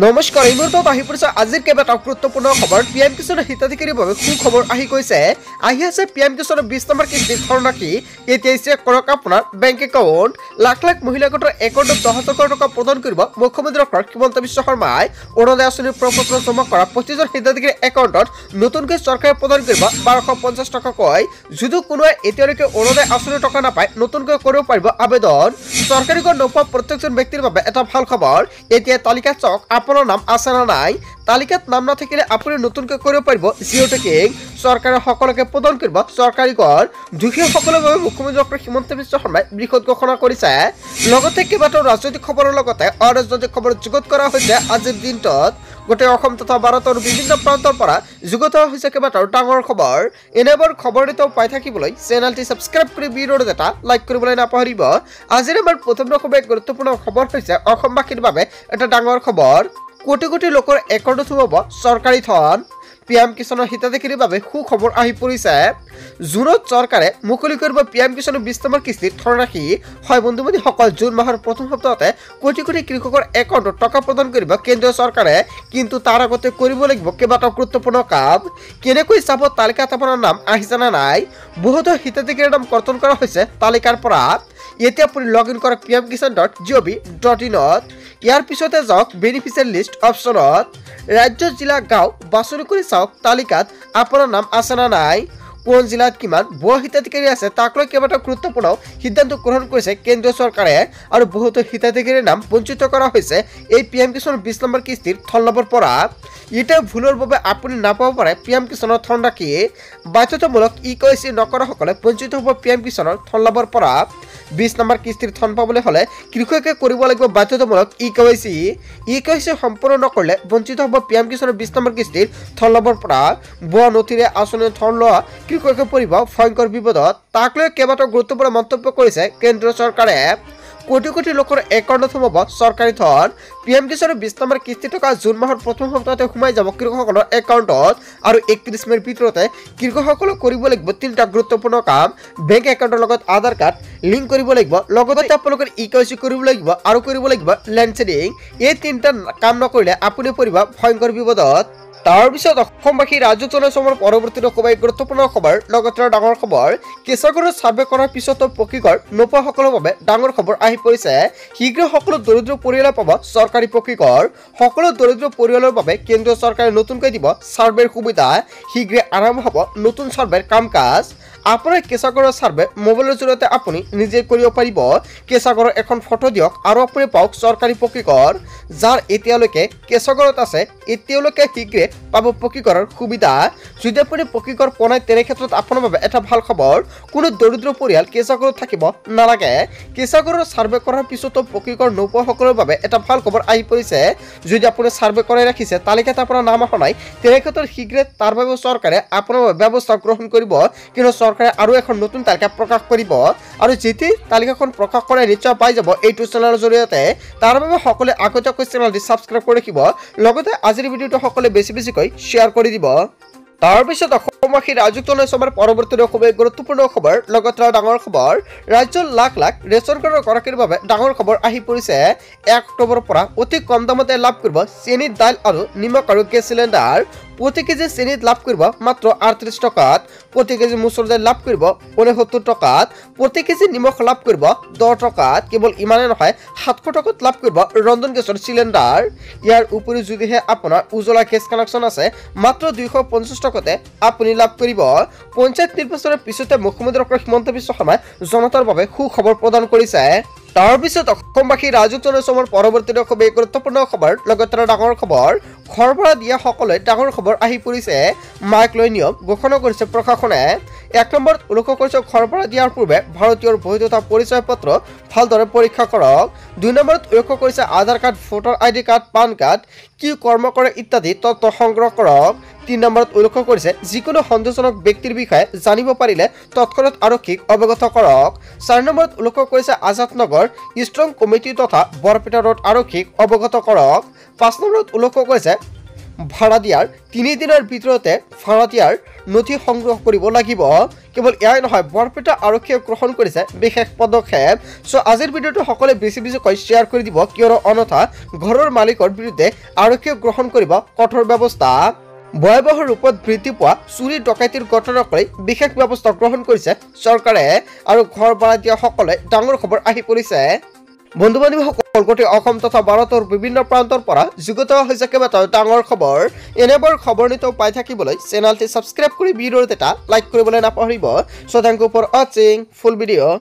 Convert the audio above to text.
নমস্কাৰ এই মুহূৰ্তত আহি পৰিছে আজিৰ কেইবাটা গুৰুত্বপূৰ্ণ খবৰ। পিএম কিষাণৰ হিতাধিকাৰীৰ বাবে সুখবৰ আহি গৈছে। আহি আছে পিএম কিষাণৰ 20 নম্বৰ কিস্তিৰ ধনৰাশি। এতিয়া চেক কৰক আপোনাৰ বেংক একাউণ্ট। লাখ লাখ মহিলা গোটৰ একাউণ্টত 10,000 কোটি টকা প্ৰদান কৰিব মুখ্যমন্ত্ৰী ডক্টৰ হিমন্ত বিশ্ব শৰ্মাই। অৰুণোদয় আঁচনিৰ প্ৰপত্ৰ জমা কৰা প্ৰতিজন হিতাধিকাৰীৰ একাউণ্টত নতুনকৈ চৰকাৰে প্ৰদান কৰিব 1250 টকাকৈ। যদি কোনোৱে এতিয়ালৈকে অৰুণোদয় আঁচনিৰ টকা নাপায় নতুনকৈ কৰিব পাৰিব আবেদন। চৰকাৰীকৈ নোপোৱা প্ৰত্যেকজন ব্যক্তিৰ বাবে এটা ভাল খবৰ। এতিয়া তালিকাত চাওক আপোনাৰ নাম আছে না নাই। তালিকাত নাম নাথাকিলে আপুনি নতুনকৈ কৰিব পাৰিব জিঅ' টেকিং। চৰকাৰে সকলোকে প্ৰদান কৰিব চৰকাৰী ঘৰ। দুখীয়াসকলৰ বাবে মুখ্যমন্ত্ৰী ডক্টৰ হিমন্ত বিশ্ব শৰ্মাই বৃহৎ ঘোষণা কৰিছে। লগতে কেইবাটাও ৰাজনৈতিক খবৰৰ লগতে অৰাজনৈতিক খবৰ যুগুত কৰা হৈছে আজিৰ দিনটোত। গোটেই অসম তথা ভাৰতৰ বিভিন্ন প্ৰান্তৰ পৰা যুগুত হৈছে কেইবাটাও ডাঙৰ খবৰ। এনেবোৰ খবৰ নিতৌ পাই থাকিবলৈ চেনেলটি ছাবস্ক্ৰাইব কৰি ভিডিঅ'টো এটা লাইক কৰিবলৈ নাপাহৰিব। আজিৰ আমাৰ প্ৰথম খুব এক গুৰুত্বপূৰ্ণ খবৰ হৈছে অসমবাসীৰ বাবে এটা ডাঙৰ খবৰ। কোটি কোটি লোকৰ একাউণ্টত সোমাব চৰকাৰী ধন। পিএম কিষাণৰ হিতাধিকাৰীৰ বাবে সুখবৰ আহি পৰিছে। জুনত চৰকাৰে মুকলি কৰিব পিএম কিষাণৰ 20 নম্বৰ কিস্তিৰ ধনৰাশি। হয় বন্ধু বান্ধৱীসকল, জুন মাহৰ প্ৰথম সপ্তাহতে কোটি কোটি কৃষকৰ একাউণ্টত টকা প্ৰদান কৰিব কেন্দ্ৰীয় চৰকাৰে। কিন্তু তাৰ আগতে কৰিব লাগিব কেইবাটাও গুৰুত্বপূৰ্ণ কাম। কেনেকৈ চাব তালিকাত আপোনাৰ নাম আহিছে না নাই। বহুতো হিতাধিকাৰীৰ নাম কৰ্তন কৰা হৈছে তালিকাৰ পৰা। এতিয়া আপুনি লগ ইন কৰক pmkisan.gov.in। ইয়াৰ পিছতে যাওক বেনিফিচিয়াৰী লিষ্ট অপশ্যনত। ৰাজ্য জিলা গাঁও বাছনি কৰি চাওক তালিকাত আপোনাৰ নাম আছে না নাই। কোন জিলাত কিমান ভুৱা হিতাধিকাৰী আছে তাক লৈ কেইবাটাও গুৰুত্বপূৰ্ণ সিদ্ধান্ত গ্ৰহণ কৰিছে কেন্দ্ৰীয় চৰকাৰে। আৰু বহুতো হিতাধিকাৰীৰ নাম বঞ্চিত কৰা হৈছে এই পিএম কিষাণৰ 20 নম্বৰ কিস্তিৰ ধন লাভৰ পৰা। এতিয়া ভুলৰ বাবে আপুনি নাপাব পাৰে পিএম কিষাণৰ ধনৰাশি। বাধ্যতামূলক KYC নকৰাসকলে বঞ্চিত হ'ব পিএম কিষাণৰ ধন লাভৰ পৰা। 20 নম্বৰ কিস্তিৰ ধন পাবলৈ হ'লে কৃষকে কৰিব লাগিব বাধ্যতামূলক KYC সম্পূৰ্ণ নকৰিলে বঞ্চিত হ'ব পিএম কিষাণৰ 20 নম্বৰ কিস্তিৰ ধন লাভৰ পৰা। ভুৱা নথিৰে আঁচনিৰ ধন লোৱা কৃষকে পৰিব ভয়ংকৰ বিপদত। তাক লৈ কেইবাটাও গুৰুত্বপূৰ্ণ মন্তব্য কৰিছে কেন্দ্ৰীয় চৰকাৰে। কোটি কোটি লোকৰ একাউণ্টত সোমাব চৰকাৰী ধন। পিএম কিষাণৰ 20 নম্বৰ কিস্তি টকা জুন মাহৰ প্ৰথম সপ্তাহতে সোমাই যাব কৃষকসকলৰ একাউণ্টত। আৰু 31 মেৰ ভিতৰতে কৃষকসকলক কৰিব লাগিব 3টা গুৰুত্বপূৰ্ণ কাম। বেংক একাউণ্টৰ লগত আধাৰ কাৰ্ড লিংক কৰিব লাগিব, লগতে আপোনালোকৰ KYC কৰিব লাগিব আৰু কৰিব লাগিব লেণ্ড ছেডিং। এই 3টা কাম নকৰিলে আপুনি পৰিব ভয়ংকৰ বিপদত। তাৰপিছত অসমবাসী ৰাজধানী অসমৰ পৰৱৰ্তী খুব গুৰুত্বপূৰ্ণ খবৰ, লগতে ডাঙৰ খবৰ। কেঁচাগড়ৰ ছাৰ্ভে কৰাৰ পিছতো পকীঘৰ নোপোৱাসকলৰ বাবে ডাঙৰ খবৰ আহি পৰিছে। শীঘ্ৰে সকলো দৰিদ্ৰ পৰিয়ালে পাব চৰকাৰী পকীঘৰ। সকলো দৰিদ্ৰ পৰিয়ালৰ বাবে কেন্দ্ৰীয় চৰকাৰে নতুনকৈ দিব ছাৰ্ভেৰ সুবিধা। শীঘ্ৰে আৰম্ভ হ'ব নতুন ছাৰ্ভেৰ কাম কাজ। আপোনাৰ কেঁচাগড়ৰ ছাৰ্ভে মোবাইলৰ জৰিয়তে আপুনি নিজে কৰিব পাৰিব। কেঁচাগড়ৰ এখন ফটো দিয়ক আৰু আপুনি পাওক চৰকাৰী পকীঘৰ। যাৰ এতিয়ালৈকে কেঁচাগড়ত আছে এতিয়ালৈকে শীঘ্ৰে পাব পকীঘৰৰ সুবিধা। যদি আপুনি পকীঘৰ পোৱা নাই তেনে ক্ষেত্ৰত আপোনাৰ বাবে এটা ভাল খবৰ। কোনো দৰিদ্ৰ পৰিয়াল কেঁচাগড়ত থাকিব নালাগে। কেঁচাগড়ৰ ছাৰ্ভে কৰাৰ পিছতো পকীঘৰ নোপোৱাসকলৰ বাবে এটা ভাল খবৰ আহি পৰিছে। যদি আপুনি ছাৰ্ভে কৰাই ৰাখিছে তালিকাত আপোনাৰ নাম অহা নাই তেনে ক্ষেত্ৰত শীঘ্ৰে তাৰ বাবে চৰকাৰে আপোনাৰ ব্যৱস্থা গ্ৰহণ কৰিব। কিন্তু চৰকাৰে আৰু এখন নতুন তালিকা প্ৰকাশ কৰিব। আৰু যেতিয়া তালিকাখন প্ৰকাশ কৰে নিশ্চয় পাই যাব এইটো চেনেলৰ জৰিয়তে। তাৰ বাবে সকলোৱে আগতীয়াকৈ চেনেলটি ছাবস্ক্ৰাইব কৰি ৰাখিব। লগতে আজিৰ ভিডিঅ'টো সকলোৱে বেছিকৈ শ্বেয়াৰ কৰি দিব। তাৰপিছত অসমবাসী ৰাজধানী অসমৰ পৰৱৰ্তী খুব গুৰুত্বপূৰ্ণ খবৰ, লগতে ডাঙৰ খবৰ। ৰাজ্যৰ লাখ লাখ ৰেচন কাৰ্ডৰ গৰাকীৰ বাবে ডাঙৰ খবৰ আহি পৰিছে। 1 অক্টোবৰৰ পৰা অতি কম দামতে লাভ কৰিব চেনি, দাইল আৰু নিমখ আৰু গেছ চিলিণ্ডাৰ। প্ৰতি কেজি চেনিত লাভ কৰিব মাত্ৰ 38 টকাত। প্ৰতি কেজি মচুৰ দাইল লাভ কৰিব 69 টকাত। প্ৰতি কেজি নিমখ লাভ কৰিব 10 টকাত। কেৱল ইমানেই নহয় 700 টকাত লাভ কৰিব ৰন্ধন গেছৰ চিলিণ্ডাৰ। ইয়াৰ উপৰিও যদিহে আপোনাৰ উজ্বলা গেছ কানেকশ্যন আছে মাত্ৰ 250 টকাতে আপুনি লাভ কৰিব। পঞ্চায়ত নিৰ্বাচনৰ পিছতে মুখ্যমন্ত্ৰী ডক্টৰ হিমন্ত বিশ্ব শৰ্মাই জনতাৰ বাবে সুখবৰ প্ৰদান কৰিছে। তাৰপিছত অসমবাসী ৰাজধানী অসমৰ পৰৱৰ্তী খুব গুৰুত্বপূৰ্ণ খবৰ, লগতে ডাঙৰ খবৰ। ঘৰ ভাড়া দিয়া সকলোৱে ডাঙৰ খবৰ আহি পৰিছে। মাইক লৈ নিয়ম ঘোষণা কৰিছে প্ৰশাসনে। 1 নম্বৰত উল্লেখ কৰিছে ঘৰ ভাড়া দিয়াৰ পূৰ্বে ভাৰতীয়ৰ বৈধতা পৰিচয় পত্ৰ ভালদৰে পৰীক্ষা কৰক। 2 নম্বৰত উল্লেখ কৰিছে Aadhaar card, voter ID card, PAN card কি কৰ্ম কৰে ইত্যাদি তথ্য সংগ্ৰহ কৰক। 3 নম্বৰত উল্লেখ কৰিছে যিকোনো সন্দেহজনক ব্যক্তিৰ বিষয়ে জানিব পাৰিলে তৎক্ষণাৎ আৰক্ষীক অৱগত কৰক। 4 নম্বৰত উল্লেখ কৰিছে আজাদ নগৰ ষ্ট্ৰং কমিটি তথা বৰপেটা ৰোড আৰক্ষীক অৱগত কৰক। 5 নম্বৰত উল্লেখ কৰিছে ভাড়া দিয়াৰ 3 দিনৰ ভিতৰতে ভাড়া দিয়াৰ নথি সংগ্ৰহ কৰিব লাগিব। কেৱল এয়াই নহয় বৰপেটা আৰক্ষীয়ে গ্ৰহণ কৰিছে বিশেষ পদক্ষেপ সো আজিৰ ভিডিঅ'টো সকলোৱে বেছি বেছিকৈ শ্বেয়াৰ কৰি দিব কিয়নো অনথা ঘৰৰ মালিকৰ বিৰুদ্ধে আৰক্ষীয়ে গ্ৰহণ কৰিব কঠোৰ ব্যৱস্থা ভয়াবহ ৰূপত বৃদ্ধি পোৱা চুৰি ডকাইতিৰ ঘটনাক লৈ বিশেষ ব্যৱস্থা গ্ৰহণ কৰিছে চৰকাৰে আৰু ঘৰ ভাড়া দিয়া সকলে ডাঙৰ খবৰ আহি পৰিছে বন্ধু বান্ধৱীসকল গোটেই অসম তথা ভাৰতৰ বিভিন্ন প্ৰান্তৰ পৰা যুগত হৈছে কেইবাটাও ডাঙৰ খবৰ এনেবোৰ খবৰ নিতৌ পাই থাকিবলৈ চেনেলটি সাবস্ক্ৰাইব কৰি ভিডিঅ'ত এটা লাইক কৰিবলৈ নাপাহৰিব so thank you for watching full video'